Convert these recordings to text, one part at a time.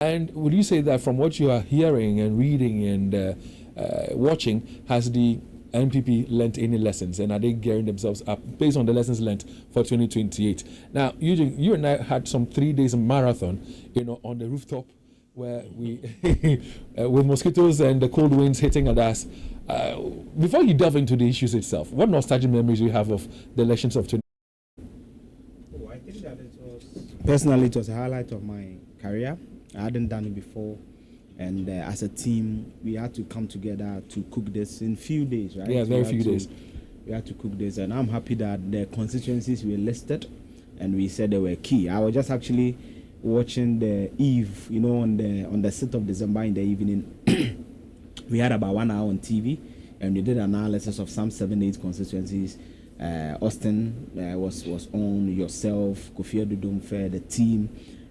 And would you say that from what you are hearing and reading and watching, has the NPP learnt any lessons, and are they gearing themselves up based on the lessons learnt for 2028? Now, Eugene, you and I had some 3 days marathon, on the rooftop where we, with mosquitoes and the cold winds hitting at us. Before you delve into the issues itself, what nostalgic memories do you have of the elections of 20? Oh, I think that personally, it was a highlight of my career. I hadn't done it before, and as a team, we had to come together to cook this in few days, right? Yeah, very few days. We had to cook this, and I'm happy that the constituencies were listed, and we said they were key. I was just actually watching the eve, on the 6th of December in the evening. We had about 1 hour on TV, and we did analysis of some 7-8 constituencies. Austin was on, yourself, Kofi Adudumfe, the team.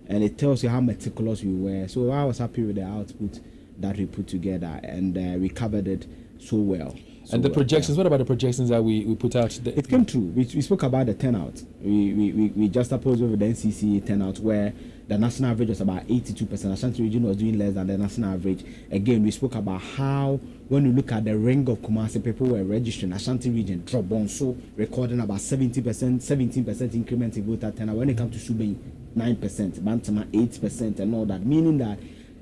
And it tells you how meticulous we were. So I was happy with the output that we put together, and we covered it so well. And the projections, what about the projections that we put out? It came true. We spoke about the turnout. We just opposed with the NCC turnout, where the national average was about 82%. Ashanti region was doing less than the national average. Again, we spoke about how, when you look at the ring of Kumasi, people were registering. Ashanti region dropped on, so recording about 17% increment in voter turnout. When it comes to Subeng, 9%, Bantama 8%, and all that, meaning that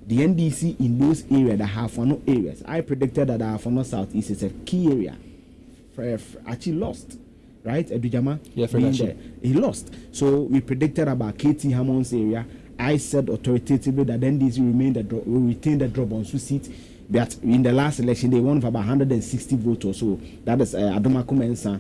the NDC in those areas, the Half-Wano areas, I predicted that the Half-Wano Southeast is a key area. Actually lost, right? Edujama, yeah, he lost. So we predicted about KT Hamon's area. I said authoritatively that NDC will retain the drop on seat. But in the last election, they won for about 160 votes or so. That is Adoma Kumensa.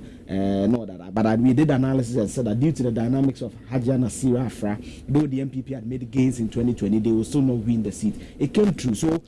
But we did analysis and said that due to the dynamics of Hajia Nasir Afra, though the MPP had made gains in 2020, they will still not win the seat. It came true. So,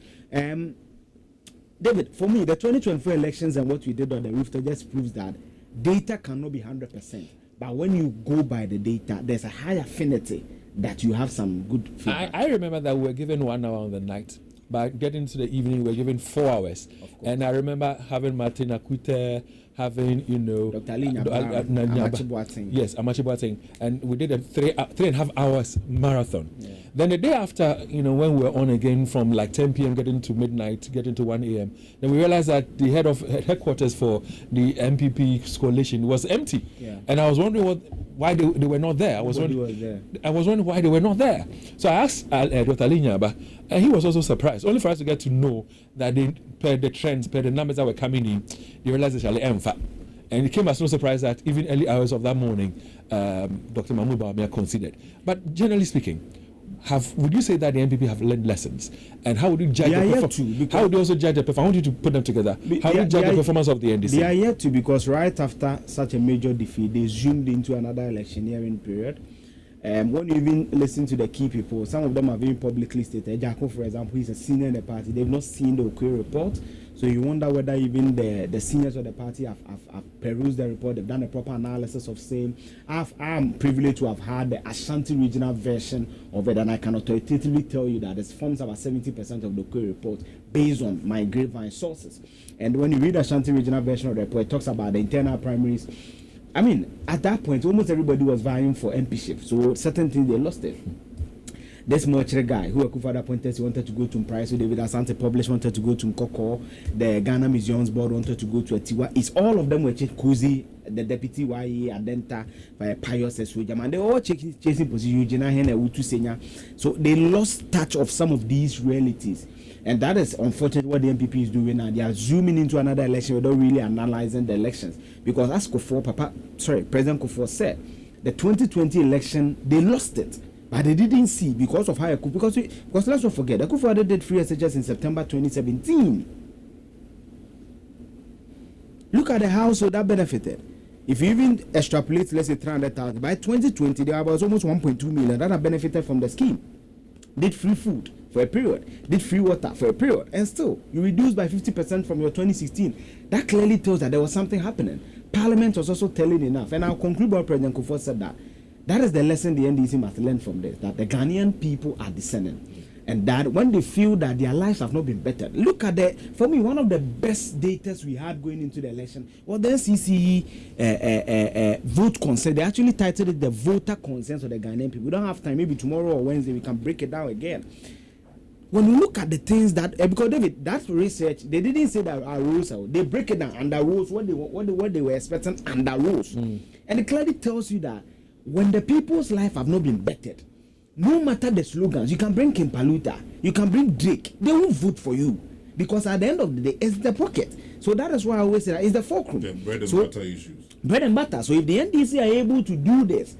David, for me, the 2024 elections and what we did on the rooftop just proves that data cannot be 100%. But when you go by the data, there's a high affinity that you have some good feedback. I remember that we were given 1 hour on the night. But getting to the evening, we were given 4 hours. And I remember having Martin Akute, having, Dr. Ali Amachi Boateng. Yes, Amachi Boateng. And we did a 3.5 hours marathon. Yeah. Then the day after, when we were on again from like 10 p.m. getting to midnight, getting to 1 a.m., then we realized that the headquarters for the MPP coalition was empty. Yeah. And I was wondering why they were not there. I was wondering why they were not there. So I asked Dr. Ali Nyaba, and he was also surprised, only for us to get to know that per the trends, per the numbers that were coming in, they realized they shall end. And it came as no surprise that even early hours of that morning, Dr. Mahmoud Bawumia conceded. But generally speaking, would you say that the NPP have learned lessons? And how would you judge the performance? How would you also judge the performance? I want you to put them together. How would you judge the performance of the NDC? They are yet to, because right after such a major defeat, they zoomed into another electioneering period. When you even listen to the key people, some of them are very publicly stated. Jacko, for example, he's a senior in the party. They've not seen the Okwe report. So you wonder whether even the seniors of the party have perused the report, they've done a proper analysis of same. I'm privileged to have had the Ashanti regional version of it, and I can authoritatively tell you that it forms about 70% of the Okwe report based on my grapevine sources. And when you read the Ashanti regional version of the report, it talks about the internal primaries. I mean, at that point, almost everybody was vying for MPship, so certain things they lost it. This Mochre guy who Akufo-Addo appointed, he wanted to go to Mprice, so David Asante published, wanted to go to Nkoko, the Ghana Museums Board wanted to go to Etiwa. It's all of them were Kozi, the deputy YE, Adenta, by Pius Eswejam, and they all chasing position, Eugene Hene, Utu Senya. So they lost touch of some of these realities. And that is unfortunately what the MPP is doing now. They are zooming into another election without really analyzing the elections. Because as President Kufuor said, the 2020 election, they lost it. But they didn't see because of how because let's not forget, Akufo-Addo did free SHS in September 2017. Look at the household that benefited. If you even extrapolate, let's say 300,000, by 2020 there was almost 1.2 million that have benefited from the scheme. Did free food for a period, did free water for a period, and still you reduced by 50% from your 2016. That clearly tells that there was something happening. Parliament was also telling enough, and I'll conclude what President Kufuor said that is the lesson the NDC must learn from this, that the Ghanaian people are discerning. And that when they feel that their lives have not been better, look at for me, one of the best data we had going into the election was the NCCE vote consent. They actually titled it the voter consent of the Ghanaian people. We don't have time, maybe tomorrow or Wednesday we can break it down again. when you look at the things that because David, that research, they didn't say that our rules are, they break it down under rules what they were expecting under rules, and it clearly tells you that when the people's life have not been bettered, no matter the slogans, you can bring Kim Paluta, you can bring Drake, they won't vote for you because at the end of the day, it's the pocket. So that is why I always say that it's the fulcrum. The bread and butter issues. Bread and butter. So if the NDC are able to do this,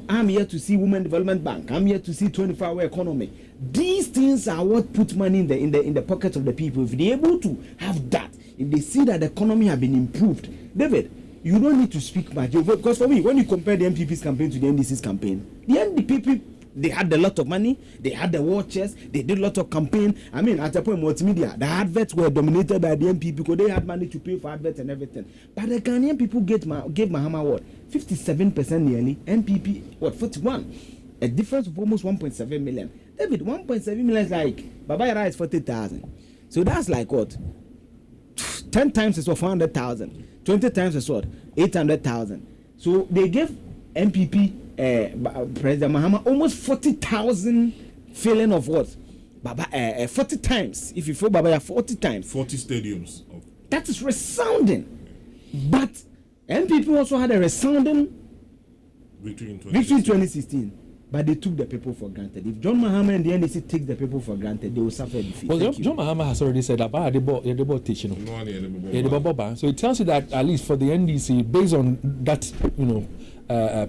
I'm here to see Women Development Bank. I'm here to see 24-hour economy. These things are what put money in the pockets of the people. If they're able to have that, if they see that the economy have been improved, David, you don't need to speak much. Because for me, when you compare the MPP's campaign to the NDC's campaign, the NDP, they had a lot of money, they had the war chest, they did a lot of campaign. I mean, at a point, multimedia, the adverts were dominated by the MPP because they had money to pay for adverts and everything. But the Ghanaian people gave Mahama what? 57% nearly, MPP, what, 41? A difference of almost 1.7 million. David, 1.7 million is like, Baba Yara is 40,000. So that's like what? 10 times is what? 400,000. 20 times is what? 800,000. So they gave MPP President Mahama almost 40,000 filling of what? Baba 40 times. If you feel Baba 40 times. 40 stadiums. That is resounding. But MPP also had a resounding victory in 2016. But they took the people for granted. If John Mahama and the NDC take the people for granted, they will suffer a defeat. Well, John Mahama has already said that they teaching. So it tells you that at least for the NDC, based on that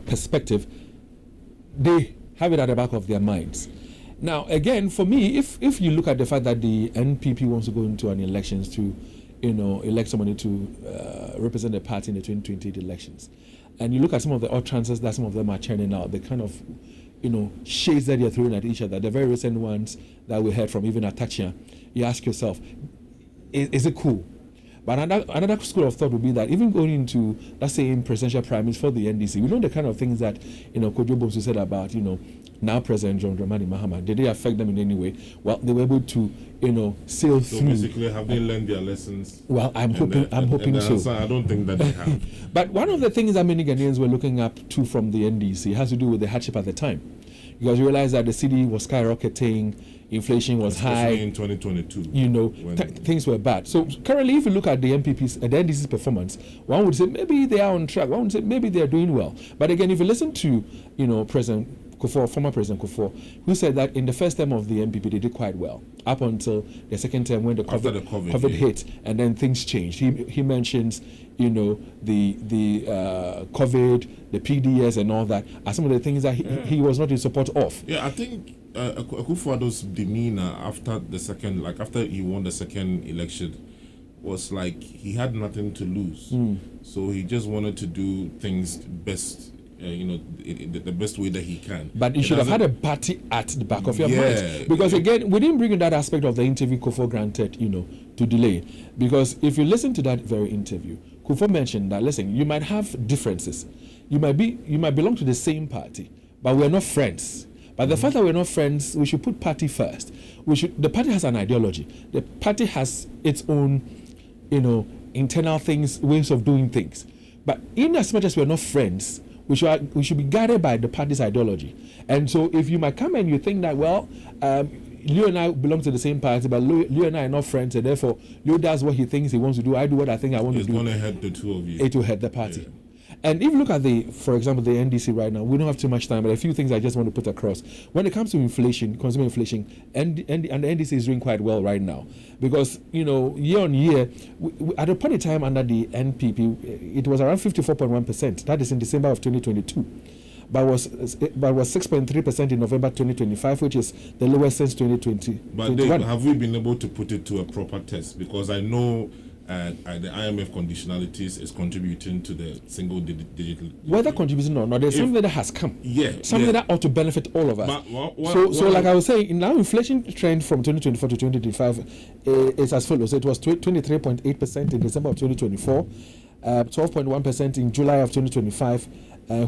perspective, they have it at the back of their minds. Now, again, for me, if you look at the fact that the NPP wants to go into an elections to, elect somebody to represent the party in the 2028 elections, and you look at some of the utterances that some of them are churning out, the kind of, shades that they're throwing at each other, the very recent ones that we heard from even Atachia, you ask yourself, is it cool? But another school of thought would be that even going into, let's say, in presidential primaries for the NDC, we know the kind of things that, Kojo Bomsu said about, now President John Dramani Mahama. Did they affect them in any way? Well, they were able to, sail through. So basically, have they learned their lessons? Well, I'm hoping so. I don't think that they have. But one of the things that many Ghanaians were looking up to from the NDC has to do with the hardship at the time. Because you realize that the city was skyrocketing, inflation was high. In 2022. Things were bad. So currently, if you look at the NPP's, the NDC's performance, one would say maybe they are on track. One would say maybe they are doing well. But again, if you listen to, President Kufuor, former President Kufuor, who said that in the first term of the NPP, they did quite well. Up until the second term when the COVID hit, and then things changed. He mentions, the COVID, the PDS and all that are some of the things that he was not in support of. Yeah, I think Akufo-Addo's demeanor after he won the second election was like he had nothing to lose. So he just wanted to do things best, the best way that he can. But you should have had a party at the back of your mind. Because again, we didn't bring in that aspect of the interview Kufuor granted, to delay. Because if you listen to that very interview, Kufuor mentioned that, listen, you might have differences. You might belong to the same party, but we're not friends. But the fact that we're not friends, we should put party first. The party has an ideology. The party has its own, internal things, ways of doing things. But in as much as we're not friends, we should be guided by the party's ideology. And so if you might come and you think that, well, Leo and I belong to the same party, but Leo and I are not friends, and therefore Leo does what he thinks he wants to do, I do what I think I want to do. It's going to hurt the two of you. It will hurt the party. Yeah. And if you look at for example, the NDC right now, we don't have too much time, but a few things I just want to put across. When it comes to inflation, consumer inflation, and the NDC is doing quite well right now. Because, year on year, at a point in time under the NPP, it was around 54.1%. That is in December of 2022. But was 6.3% in November 2025, which is the lowest since 2020. But Dave, have we been able to put it to a proper test? Because I know the IMF conditionalities is contributing to the single digital. Whether contributing or not, there's something that has come. Something that ought to benefit all of us. So like I was saying, now inflation trend from 2024 to 2025 is as follows. It was 23.8% in December of 2024, 12.1% in July of 2025,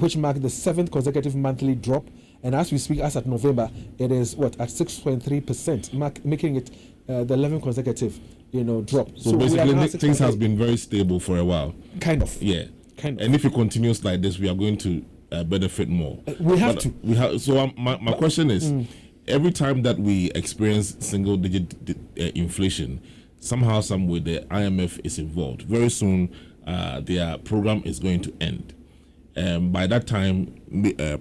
which marked the 7th consecutive monthly drop. And as we speak, as at November, it is at 6.3%, making it the 11th consecutive drop. So basically things has been very stable for a while. Kind of. Yeah. Kind of. And if it continues like this, we are going to benefit more. We have to. So my question is, every time that we experience single-digit inflation, somehow, some way, the IMF is involved. Very soon, their program is going to end. By that time,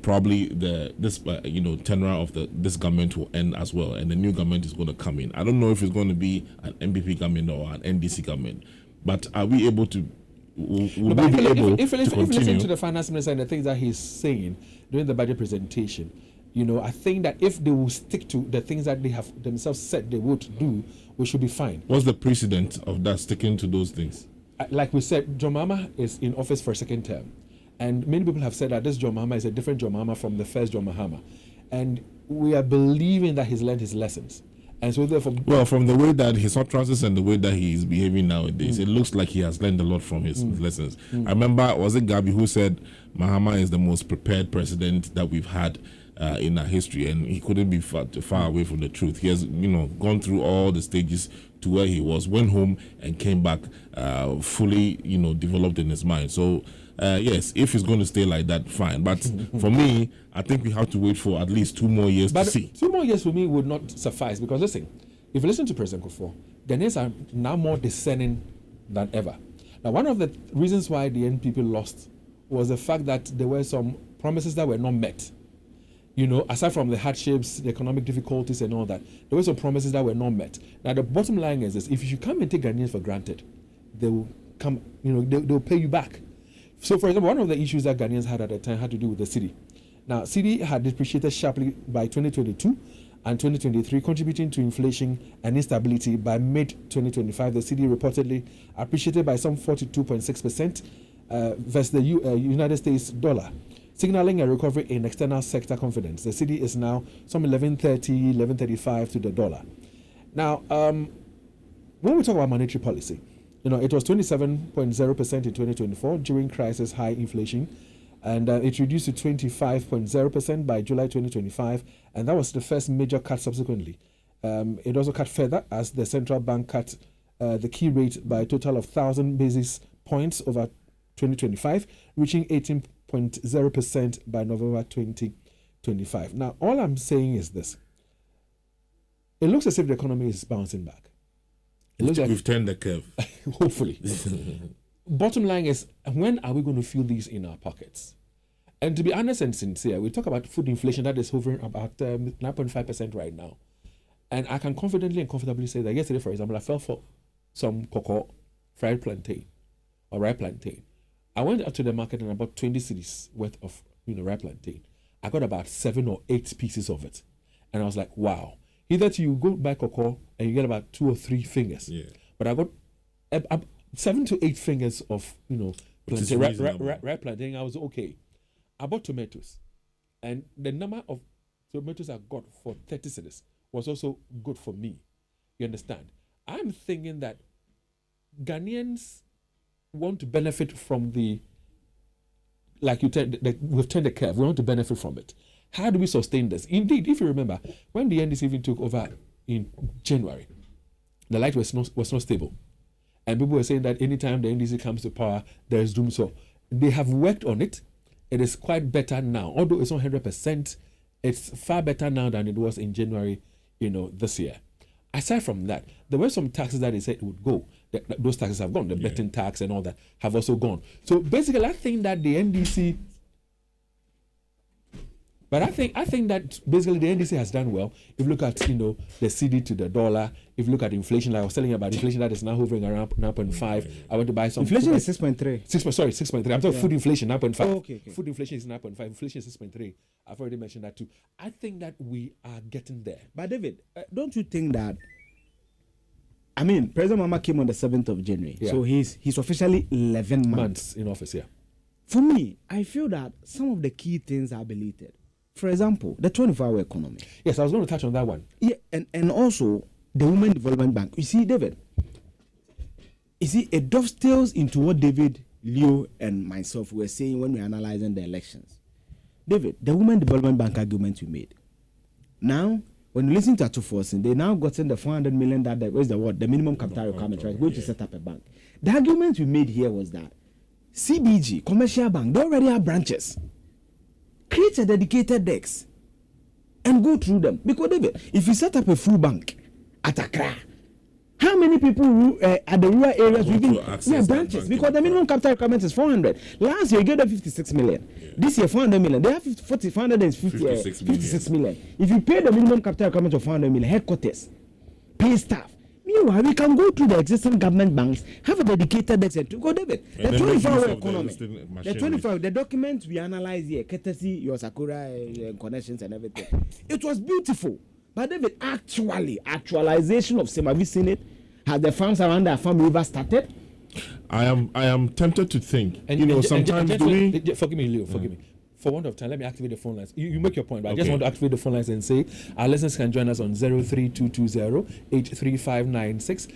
probably this tenure of this government will end as well, and the new government is going to come in. I don't know if it's going to be an MPP government or an NDC government, but are we able to? If you listen to the finance minister and the things that he's saying during the budget presentation, I think that if they will stick to the things that they have themselves said they would do, we should be fine. What's the precedent of that, sticking to those things? Like we said, John Mahama is in office for a second term. And many people have said that this John Mahama is a different John Mahama from the first John Mahama. And we are believing that he's learned his lessons. And so therefore... Well, from the way that his utterances and the way that he is behaving nowadays, it looks like he has learned a lot from his lessons. I remember, was it Gabi who said Mahama is the most prepared president that we've had in our history, and he couldn't be far away from the truth. He has, gone through all the stages to where he was, went home and came back fully, developed in his mind. So, yes, if he's going to stay like that, fine. But for me, I think we have to wait for at least 2 more years to see. 2 more years for me would not suffice, because listen, if you listen to President Kufuor, Ghanaians are now more discerning than ever. Now, one of the reasons why the NPP lost was the fact that there were some promises that were not met. Aside from the hardships, the economic difficulties and all that, there were some promises that were not met. Now, the bottom line is this: if you come and take Ghanaians for granted, they will come, they'll pay you back. So, for example, one of the issues that Ghanaians had at the time had to do with the cedi. Now, cedi had depreciated sharply by 2022 and 2023, contributing to inflation and instability. By mid-2025, the cedi reportedly appreciated by some 42.6% versus the United States dollar, signaling a recovery in external sector confidence. The cedi is now some 11.30, 11.35 to the dollar. Now, when we talk about monetary policy, it was 27.0% in 2024 during crisis high inflation, and it reduced to 25.0% by July 2025, and that was the first major cut subsequently. It also cut further as the central bank cut the key rate by a total of 1,000 basis points over 2025, reaching 18.0% by November 2025. Now, all I'm saying is this: it looks as if the economy is bouncing back. It looks like we've turned the curve. Hopefully. Bottom line is, when are we going to feel these in our pockets? And to be honest and sincere, we talk about food inflation that is hovering about 9.5% right now. And I can confidently and comfortably say that yesterday, for example, I fell for some cocoa, fried plantain, or ripe plantain. I went out to the market and I bought 20 cedis worth of ripe plantain. I got about 7 or 8 pieces of it. And I was like, wow. Either you go buy cocoa and you get about 2 or 3 fingers. Yeah. But I got 7 to 8 fingers of, plantain, ripe plantain. I was okay. I bought tomatoes. And the number of tomatoes I got for 30 cedis was also good for me. You understand? I'm thinking that Ghanaians want to benefit from we've turned the curve. We want to benefit from it. How do we sustain this? Indeed, if you remember, when the NDC even took over in January, the light was not stable. And people were saying that anytime the NDC comes to power, there is doom. So they have worked on it. It is quite better now. Although it's not 100%, it's far better now than it was in January, this year. Aside from that, there were some taxes that they said it would go. Those taxes have gone. The betting tax and all that have also gone. So basically, I think that the NDC... But I think that basically the NDC has done well. If you look at the cedi to the dollar, if you look at inflation, like I was telling you about inflation that is now hovering around 9.5. I went to buy some. Inflation is 6.3. 6.3. I'm talking food inflation 9.5. Oh, okay. Food inflation is 9.5. Inflation is 6.3. I've already mentioned that too. I think that we are getting there. But David, don't you think that? I mean, President Mahama came on the 7th of January, so he's officially 11 months in office. Yeah. For me, I feel that some of the key things are belated. For example, the 24-hour economy. Yes, I was going to touch on that one. Yeah, and also the Women Development Bank. You see, David, it dovetails into what David, Leo, and myself were saying when we were analyzing the elections. David, the Women Development Bank argument we made. Now, when you listen to Atuforsen, they now gotten the 400 million the minimum capital requirement, right? Going to set up a bank. The argument we made here was that CBG, commercial bank, they already have branches. Create a dedicated desk. and go through them. Because David, if you set up a full bank at Accra, how many people who, at the rural areas within branches? Because the minimum capital requirement is 400. Last year you gave them 56 million. Yeah. This year 400 million. They have 56 million. If you pay the minimum capital requirement of 400 million, headquarters, pay staff. Meanwhile, we can go to the existing government banks, have a dedicated desk to go, David. The 24-hour economy. The 24, the documents we analyze here, courtesy your Sakura connections and everything. It was beautiful. But David, actualization of SEM, have you seen it? Has the farms around our farm river started? I am tempted to think. And sometimes forgive me, Leo, forgive me. For want of time, let me activate the phone lines. You make your point, but I just want to activate the phone lines and say our listeners can join us on 03220-83596.